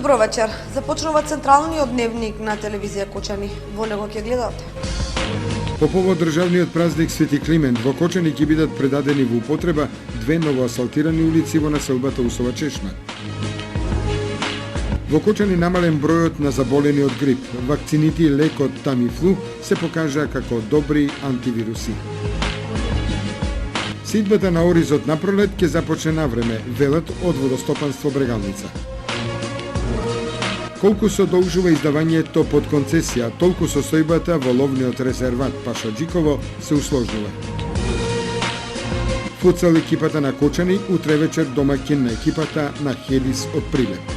Добро вечер. Започнува централниот дневник на телевизија Кочани. Во него ќе гледате. По повод државниот празник Свети Климент, во Кочани ќе бидат предадени во употреба две новоасфалтирани улици во населбата Усова Чешма. Во Кочани намален бројот на заболени од грип. Вакцините и лекот Тамифлу се покажа како добри антивируси. Сидбата на оризот на пролет ќе започне на време, велат од водостопанство Брегалница. Колку се должува издавањето под концесија, толку состојбата во ловниот резерват Пашаджиково се усложнува. Футсал екипата на Кочани утре вечер домаќин на екипата на Хелис од Прилеп.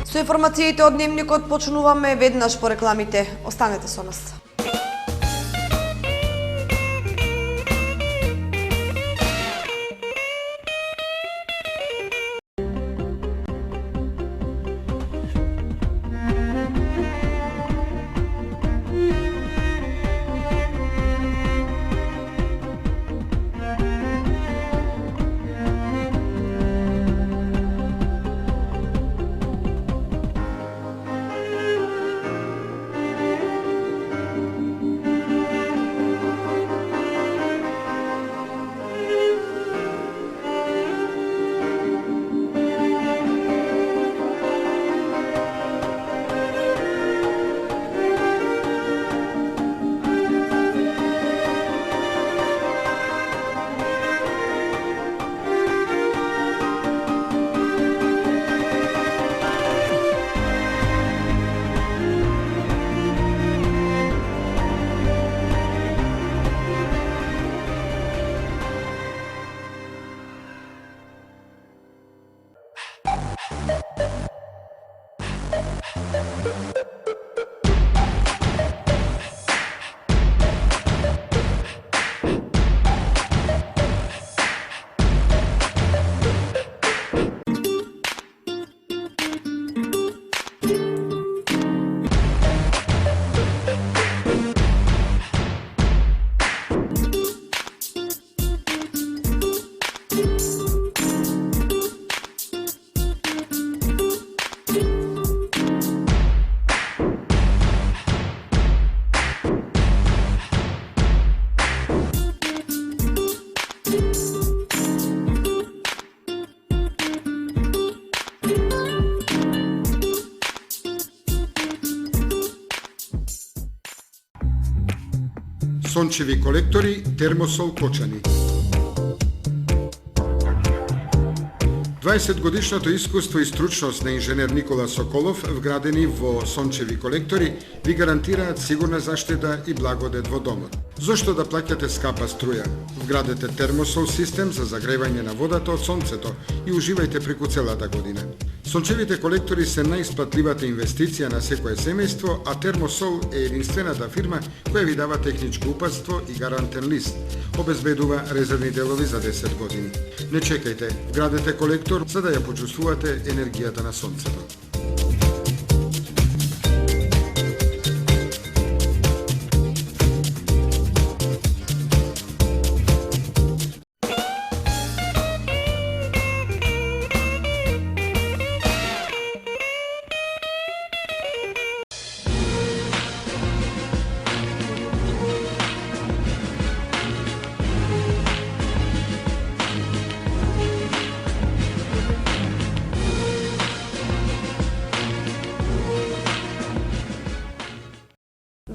Со информациите од дневникот почнуваме веднаш по рекламите. Останете со нас. Сончеви колектори, Термосол Кочани. 20-годишното искуство и стручност на инженер Никола Соколов, вградени во сончеви колектори, ви гарантираат сигурна заштита и благодет во домот. Зошто да плаќате скапа струја? Вградете Термосол систем за загревање на водата од сонцето и уживајте преку целата година. Сончевите колектори се најисплатливата инвестиција на секое семејство, а Термосол е единствената фирма која ви дава техничко упатство и гарантен лист. Обезбедува резервни делови за 10 години. Не чекајте, вградете колектор за да ја почувствувате енергијата на сонцето.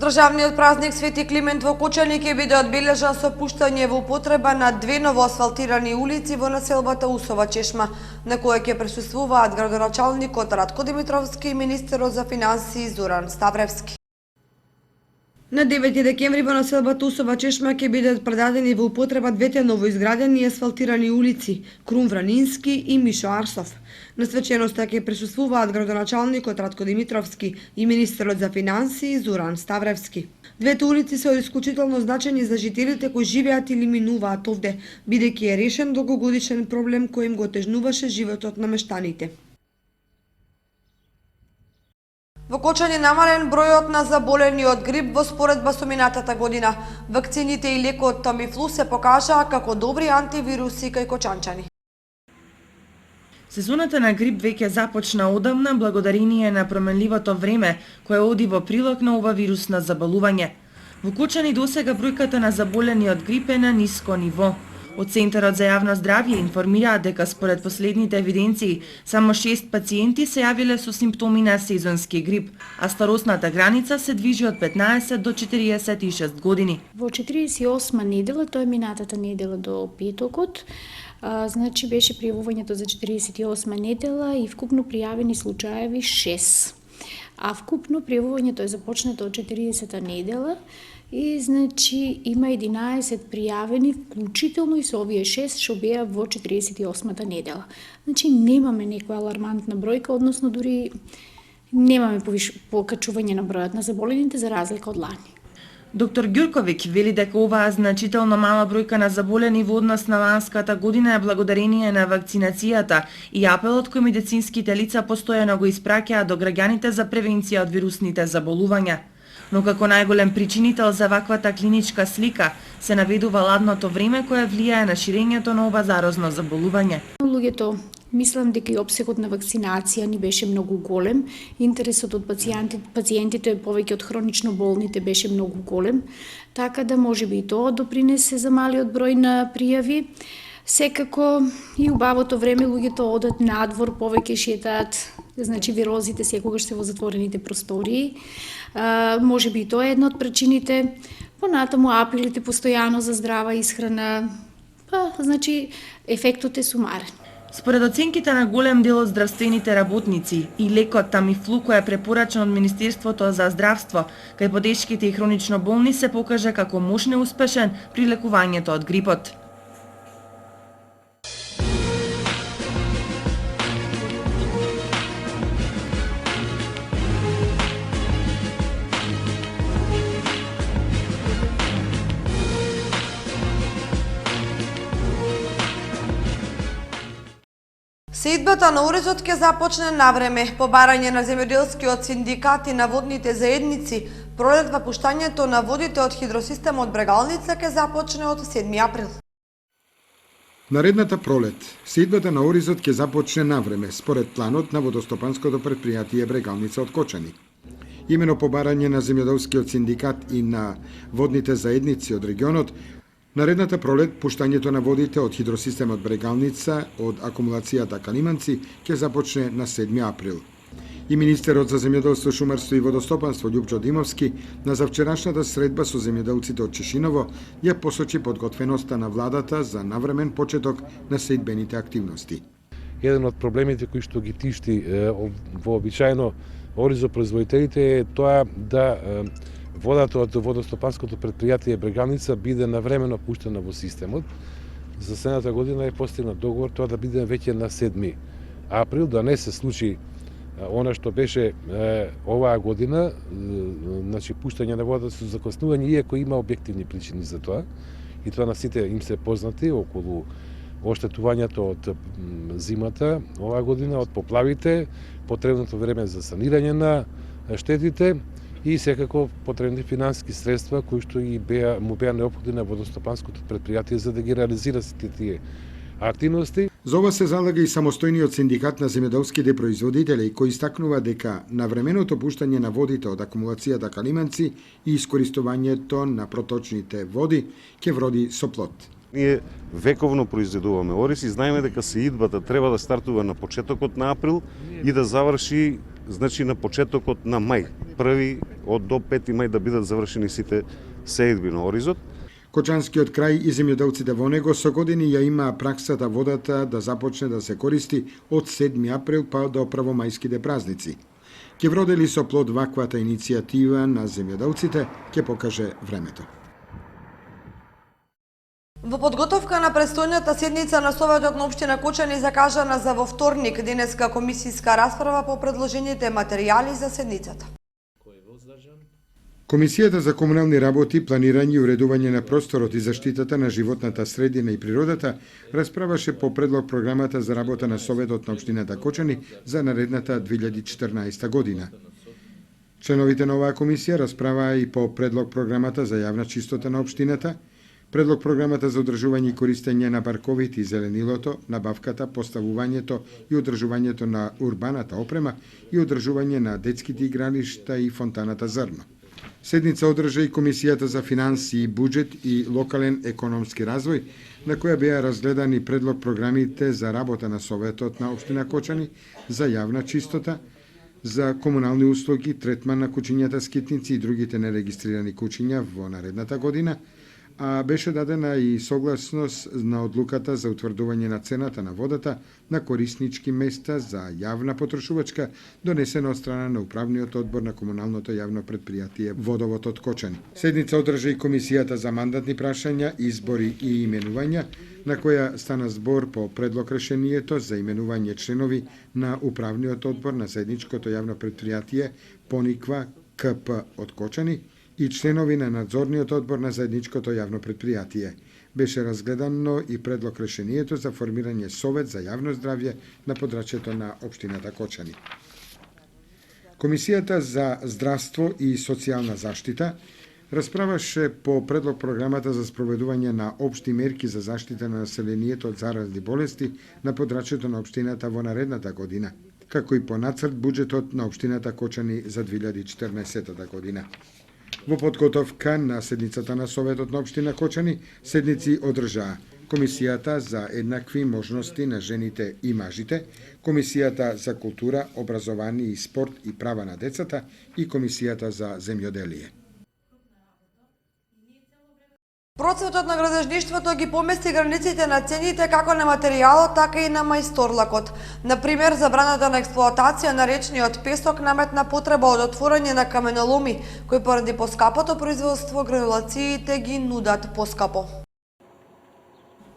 Државниот празник Свети Климент во Кочани ќе биде одбележан со пуштање во употреба на две новоасфалтирани улици во населбата Усова Чешма, на која ќе присуствуваат градоначалникот Радко Димитровски и министерот за финансии Зоран Ставревски. На 9 декември во населбата Усова Чешма ќе бидат предадени во употреба двете новоизградени асфалтирани улици Крум Вранински и Мишо Арсов. На свеченоста ќе присуствуваат градоначалникот Радко Димитровски и министерот за финансии Зоран Ставревски. Двете улици се од исклучително значење за жителите кои живеат или минуваат овде, бидејќи е решен долгогодишен проблем кој им го тежнуваше животот на мештаните. Во Кочани намален бројот на заболени од грип во споредба со минатата година. Вакцините и лекот Тамифлу се покажаа како добри антивируси кај кочанчани. Сезоната на грип веќе започна одамна благодарение на променливото време, кое оди во прилог на ова вирусно заболување. Во Кочани досега бројката на заболени од грип е на ниско ниво. Од Центарот за јавно здравје информираат дека според последните евиденции само 6 пациенти се јавиле со симптоми на сезонски грип, а старосната граница се движи од 15 до 46 години. Во 48 недела, тоа е минатата недела до петокот, значи беше пријавувањето за 48 недела и вкупно пријавени случаеви 6. А вкупно пријавувањето е започнато од 40-та недела и значи има 11 пријавени, вклучително и со овие 6 што беа во 48-та недела. Значи немаме некоја алармантна бројка, односно дури немаме покачување на бројот на заболените за разлика од лани. Доктор Ѓурковиќ вели дека оваа значително мала бројка на заболени во однос на ланската година е благодарение на вакцинацијата и апелот кој медицинските лица постојано го испраќаат до граѓаните за превенција од вирусните заболувања. Но како најголем причинител за ваквата клиничка слика се наведува ладното време кое влијае на ширењето на ова зарозно заболување. Луѓето мислам дека и обсегот на вакцинација ни беше многу голем, интересот од пациентите повеќе од хронично болните беше многу голем, така да можеби и тоа допринесе за малиот број на пријави. Секако и убавото време луѓето одат надвор, повеќе шетаат, значи вирозите секогаш се во затворените простории. Можеби и тоа е една од причините. Понатаму апелите постојано за здрава исхрана, значи ефектот е сумарен. Според оценките на голем дел од здравствените работници и лекот Тамифлу кој е препорачан од Министерството за здравство кај подешките и хронично болни се покажа како мощно успешен при лекувањето од грипот. Сејдбата на оризот ќе започне навреме. По барање на земјоделскиот синдикат и на водните заедници, пролетва пуштањето на водите од хидросистемот Брегалница ќе започне од 7 април. Наредната пролет, сејдбата на оризот ќе започне навреме, според планот на водостопанското предпријатие Брегалница од Кочани. Имено по барање на земјоделскиот синдикат и на водните заедници од регионот, наредната пролет пуштањето на водите од хидросистемот Брегалница од акумулацијата Калиманци ќе започне на 7 април. И министерот за земјоделство, шумарство и водостопанство Љупчо Димовски на завчерашната средба со земјоделците од Чешиново ја посочи подготвеноста на владата за навремен почеток на сејдбените активности. Еден од проблемите кои што ги тишти вообичаено оризопроизводителите е тоа да водата од водостопанското предпријатие Брегалница биде навремено пуштена во системот. За следната година е постигнат договор тоа да биде веќе на 7 април, да не се случи она што беше оваа година, значи пуштање на водата со закоснување, иако има објективни причини за тоа, и тоа на сите им се познати околу оштетувањето од зимата оваа година, од поплавите, потребното време за санирање на штетите и секако потребни финансиски средства кои што и му беа неопходни на водостопанското предпријатие за да ги реализира сите тие активности. За ова се залага и самостојниот синдикат на земјоделските производители кој истакнува дека навременото пуштање на водите од акумулацијата Калиманци и искористувањето на проточните води ќе вроди со плод. Ние вековно произведуваме ориз и знаеме дека сеидбата треба да стартува на почетокот на април и да заврши значи на почетокот на мај. Први од до 5 мај да бидат завршени сите сеидби на оризот. Кочанскиот крај и земјоделците во него со години ја имаа праксата водата да започне да се користи од 7 април па до првомајските празници. Ќе вродели со плод ваквата иницијатива на земјоделците, ќе покаже времето. Во подготовка на престојната седница на Советот на општина Кочани закажана за во вторник денеска комисијска расправа по предложените материјали за седницата. Комисијата за комунални работи, планирање и уредување на просторот и заштитата на животната средина и природата расправаше по предлог програмата за работа на Советот на општината Кочани за наредната 2014 година. Членовите на оваа комисија расправаа и по предлог програмата за јавна чистота на општината, Предлог програмата за одржување и користење на парковите и зеленилото, набавката, поставувањето и одржувањето на урбаната опрема и одржување на детските игралишта и фонтаната Зрно. Седница одржа и Комисијата за финансии, буџет и локален економски развој, на која беа разгледани предлог програмите за работа на Советот на општина Кочани, за јавна чистота, за комунални услуги, третман на кучињата скитници и другите нерегистрирани кучиња во наредната година, а беше дадена и согласност на одлуката за утврдување на цената на водата на кориснички места за јавна потрошувачка, донесена од страна на Управниот одбор на комуналното јавно предпријатие Водовод од Кочани. Седница одржа и Комисијата за мандатни прашања, избори и именувања, на која стана збор по предлог решението за именување членови на Управниот одбор на заедничкото јавно предпријатие Пониква КП од Кочани и членови на надзорниот одбор на заедничкото јавно предпријатие. Беше разгледано и предлог решението за формирање Совет за јавно здравје на подрачјето на општината Кочани. Комисијата за здравство и социјална заштита расправаше по предлог програмата за спроведување на општи мерки за заштита на населението од заразни болести на подрачјето на општината во наредната година, како и по нацрт буџетот на општината Кочани за 2014 година. Во подготовка на седницата на Советот на општина Кочани, седници одржаа Комисијата за еднакви можности на жените и мажите, Комисијата за култура, образование и спорт и права на децата и Комисијата за земјоделие. Процветот на градежништвото ги помести границите на цените како на материјалот, така и на мајсторлакот. Например, забраната на експлоатација на речниот песок наметна потреба од отворање на каменоломи, кои поради поскапото производство гранулациите ги нудат поскапо.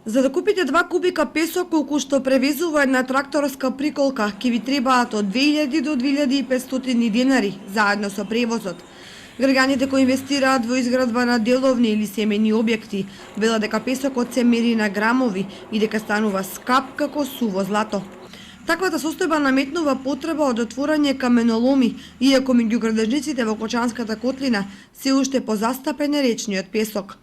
За да купите 2 кубика песок колку што превезува една тракторска приколка, ќе ви требаат од 2000 до 2500 денари, заедно со превозот. Граѓаните кои инвестираат во изградба на деловни или семени објекти, велат дека песокот се мери на грамови и дека станува скап како суво злато. Таквата состојба наметнува потреба од отворање каменоломи, иако меѓу градежниците во Кочанската котлина се уште позастапен е речниот песок.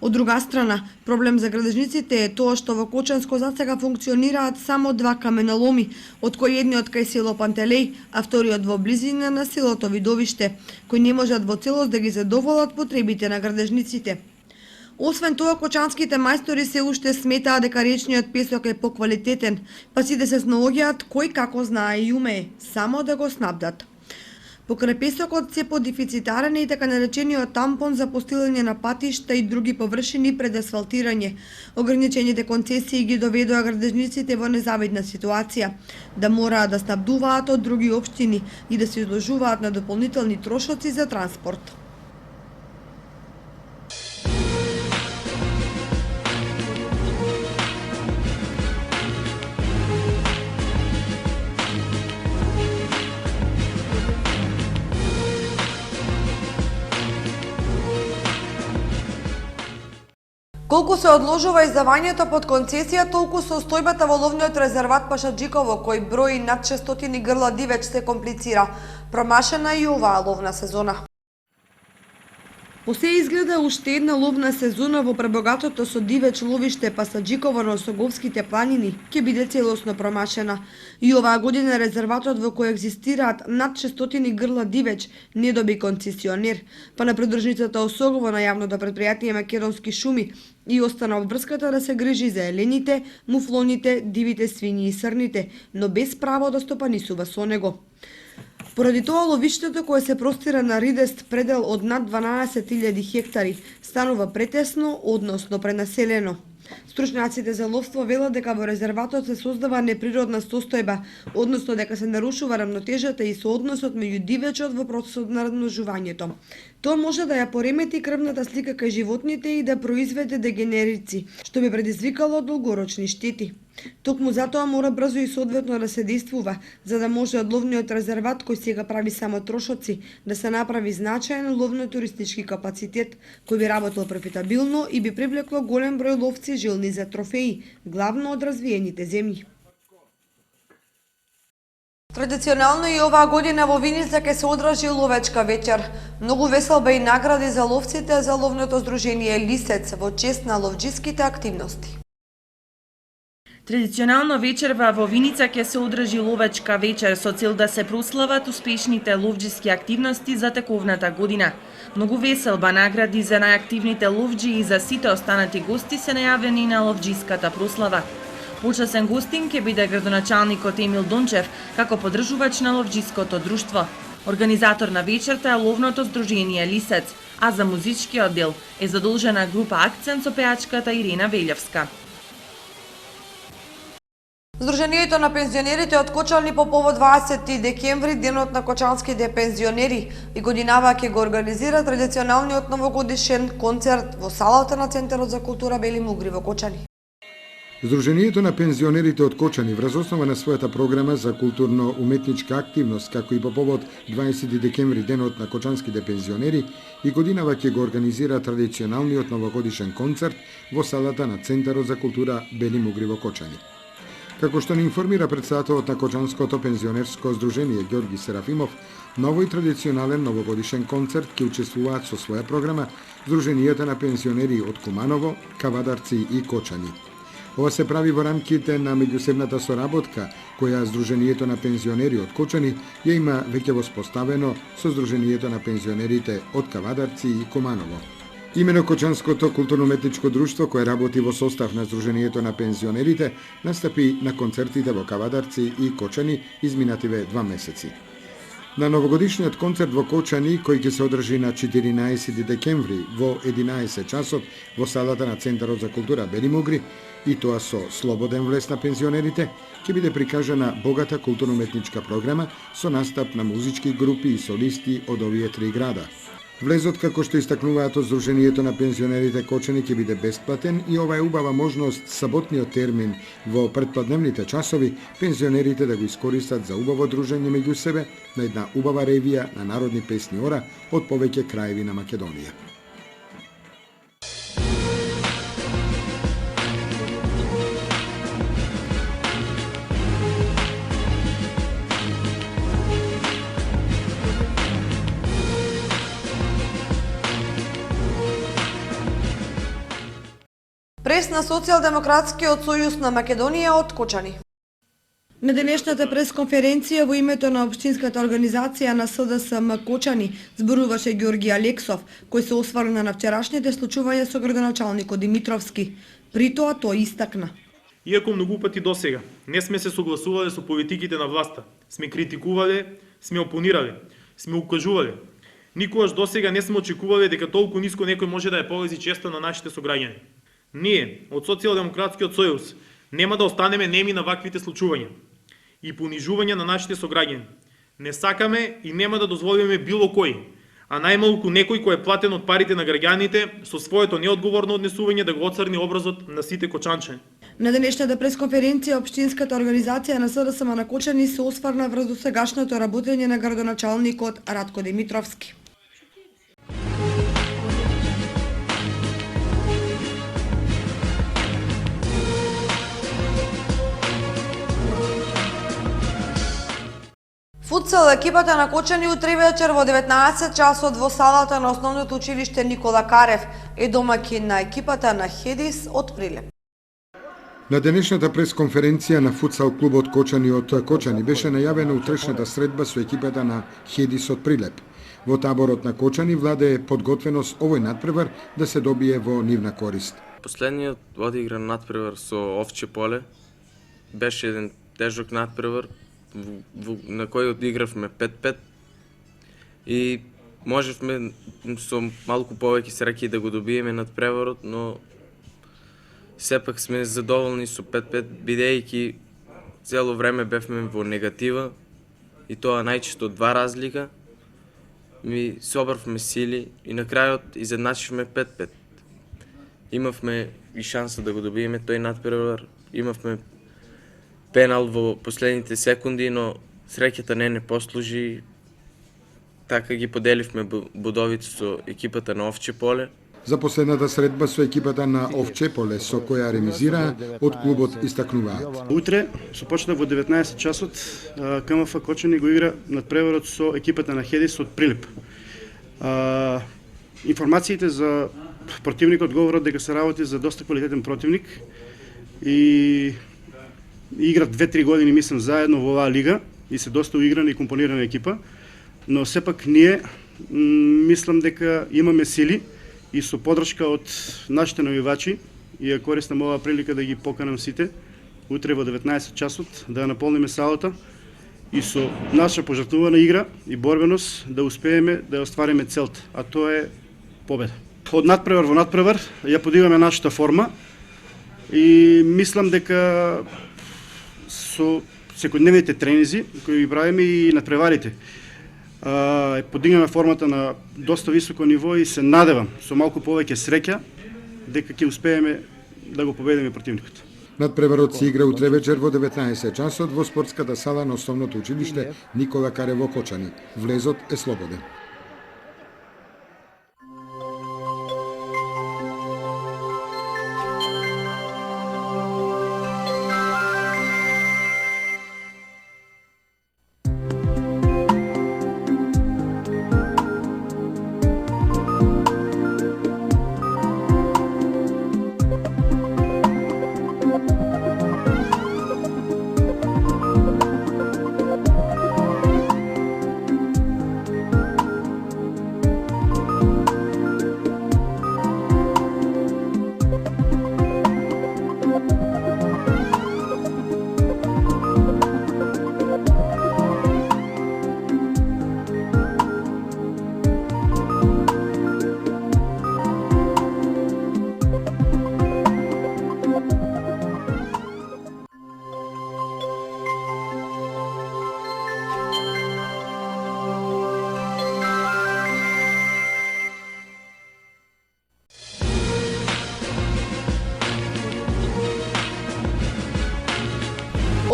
Од друга страна, проблем за градежниците е тоа што во Кочанско засега функционираат само 2 каменоломи, од кои едниот кај село Пантелеј, а вториот во близина на селото Видовиште, кои не можат во целост да ги задоволат потребите на градежниците. Освен тоа, кочанските мајстори се уште сметаат дека речниот песок е поквалитетен, па си да се снаоѓаат кој како знае и умее, само да го снабдат. Покрај песокот се подефицитарен и така наречениот тампон за постилање на патишта и други површини пред асфалтирање. Ограничените концесии ги доведоа градежниците во незавидна ситуација, да мораат да снабдуваат од други општини и да се изложуваат на дополнителни трошоци за транспорт. Колку се одложува издавањето под концесија, толку состојбата во ловниот резерват Пашаджиково, кој брои над 600 грла дивеч, се комплицира. Промашена и оваа ловна сезона. По се изгледа уште една ловна сезона во пребогатото со дивеч ловиште Пасаджиково на Осоговските планини ќе биде целосно промашена. И оваа година резерватот во кој екзистираат над 600 грла дивеч не доби концесионер, па на придружницата Осогово на јавното предпријатие Македонски шуми и остана обврската да се грижи за елените, муфлоните, дивите свињи и срните, но без право да стопанисува со него. Поради тоа ловиштето кое се простира на ridest предел од над 12.000 хектари станува претесно, односно пренаселено. Стручњаците за ловство велат дека во резерватот се создава неприродна состојба, односно дека се нарушува рамнотежата и соодносот меѓу дивечот во процесот на размножувањето. Тоа може да ја поремети крвната слика кај животните и да произведе дегенерици, што би предизвикало долгорочни штети. Токму затоа мора брзо и соодветно да се действува, за да може од ловниот резерват, кој сега прави само трошоци, да се направи значаен ловно-туристички капацитет, кој би работел профитабилно и би привлекло голем број ловци жилни за трофеи, главно од развиените земји. Традиционално и оваа година во Виница ќе се одржи ловечка вечер. Многу веселба и награди за ловците за ловното здружение Лисец во чест на ловџиските активности. Традиционално вечерва во Виница ќе се одржи ловечка вечер со цел да се прослават успешните ловџиски активности за тековната година. Многу веселба, награди за најактивните ловџи и за сите останати гости се најавени на ловџиската прослава. Почасен гостин ќе биде градоначалникот Емил Дончев како поддржувач на ловџиското друштво. Организатор на вечерта е ловното здружение Лисец, а за музичкиот дел е задолжена група Акцент со пеачката Ирина Велјевска. Здружението на пензионерите од Кочани по повод 20 декември, денот на кочанските пензионери, и годинава ќе го организира традиционалниот новогодишен концерт во салата на Центарот за култура Бели Мугри во Кочани. Здружението на пензионерите од Кочани врз основа на својата програма за културно-уметничка активност, како и по повод 20 декември, денот на кочанските пензионери, и годинава ќе го организира традиционалниот новогодишен концерт во салата на Центарот за култура Бели Мугри во Кочани. Како што ни информира председателот на Кочанското пензионерско здружение Ѓорги Серафимов, на овој традиционален новогодишен концерт ќе учествуваат со своја програма здруженијата на пензионери од Куманово, Кавадарци и Кочани. Ова се прави во рамките на меѓусебната соработка која Здруженијето на пензионери од Кочани ја има веќе воспоставено со Здруженијето на пензионерите од Кавадарци и Куманово. Имено Кочанското културно-уметничко друштво, кое работи во состав на Здруженијето на пензионерите, настапи на концертите во Кавадарци и Кочани изминативе 2 месеци. На новогодишниот концерт во Кочани, кој ќе се одржи на 14 декември во 11 часот во салата на Центарот за култура Бели Мугри, и тоа со слободен влез на пензионерите, ќе биде прикажана богата културно-уметничка програма со настап на музички групи и солисти од овие 3 града. Влезот, како што истакнуваат од Здруженијето на пензионерите Кочани, ќе биде бесплатен и ова е убава можност саботниот термин во предпладневните часови пензионерите да го искористат за убаво дружење меѓу себе на една убава ревија на народни песни ора од повеќе краеви на Македонија. Прес на Социјалдемократскиот сојуз на Македонија од Кочани. На денешната пресконференција во името на Општинската организација на СДСМ Кочани зборуваше Ѓорги Алексов, кој се осврна на вчерашните случувања со градоначалникот Димитровски. При тоа тој истакна: Иако многу пати досега не сме се согласувале со политиките на власта, сме критикувале, сме опонирале, сме укажувале, никогаш досега не сме очекувале дека толку ниско некој може да ја повези честа на нашите сограѓани. Ние, од Социјалдемократскиот сојуз, нема да останеме неми на ваквите случувања и понижувања на нашите сограѓани. Не сакаме и нема да дозволиме било кој, а најмалку некој кој е платен од парите на граѓаните со своето неодговорно однесување да го оцрни образот на сите кочанчани. На денешната пресконференција Општинската организација на СДСМ на Кочани се осврна врз досегашното работење на градоначалникот Радко Димитровски. Футсал екипата на Кочани утре вечер во 19 часот во салата на основното училиште Никола Карев е домаќин на екипата на Хедис од Прилеп. На денешната пресконференција на футсал клубот Кочани од Кочани беше најавена утрешната средба со екипата на Хедис од Прилеп. Во таборот на Кочани владее подготвеност овој надпревар да се добие во нивна корист. Последниот одигран надпревар со Овче поле беше еден тежок надпревар на кој одигравме 5-5 и можевме со малку повеќе среќа да го добиеме надпреварот, но сепак сме задоволни со 5-5, бидејќи цело време бевме во негатива и тоа најчесто 2 разлика. Ми собравме сили и на крајот изедначивме 5-5. Имавме и шанса да го добиеме тој надпревар, имавме пенал во последните секунди, но среќата не послужи. Така ги поделивме бодовите со екипата на Овче поле. За последната средба со екипата на Овчеполе, со која ремизираа, од клубот истакнуваат. Утре се почна во 19 часот, КМФ Кочани го игра надпреварот со екипата на Хедис од Прилеп. Информациите за противникот говорат дека се работи за доста квалитетен противник и игра 2-3 години, мислам, заедно во оваа лига и се доста уиграна и компонирана екипа, но сепак ние мислам дека имаме сили и со подршка од нашите навивачи, и ја користам оваа прилика да ги поканам сите утре во 19 часот да ја наполниме салата и со наша пожртнувана игра и борбеност да успееме да ја оствариме целта, а тоа е победа. Од надпревар во надпревар ја подигаме нашата форма и мислам дека со секојдневните тренинзи кои ги правиме и надпреварите подигнаме формата на доста високо ниво и се надевам со малку повеќе среќа дека ќе успееме да го победиме противникот. Надпреварот се игра утре вечер во 19 часот во спортската сала на Основното училиште Никола Каре во Кочани. Влезот е слободен.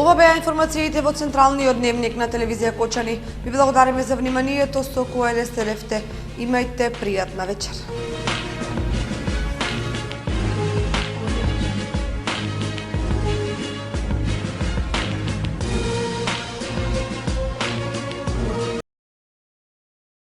Ова беа информациите во централниот дневник на телевизија Кочани. Ви благодариме за вниманието со кое не сте. Имајте пријатна вечер.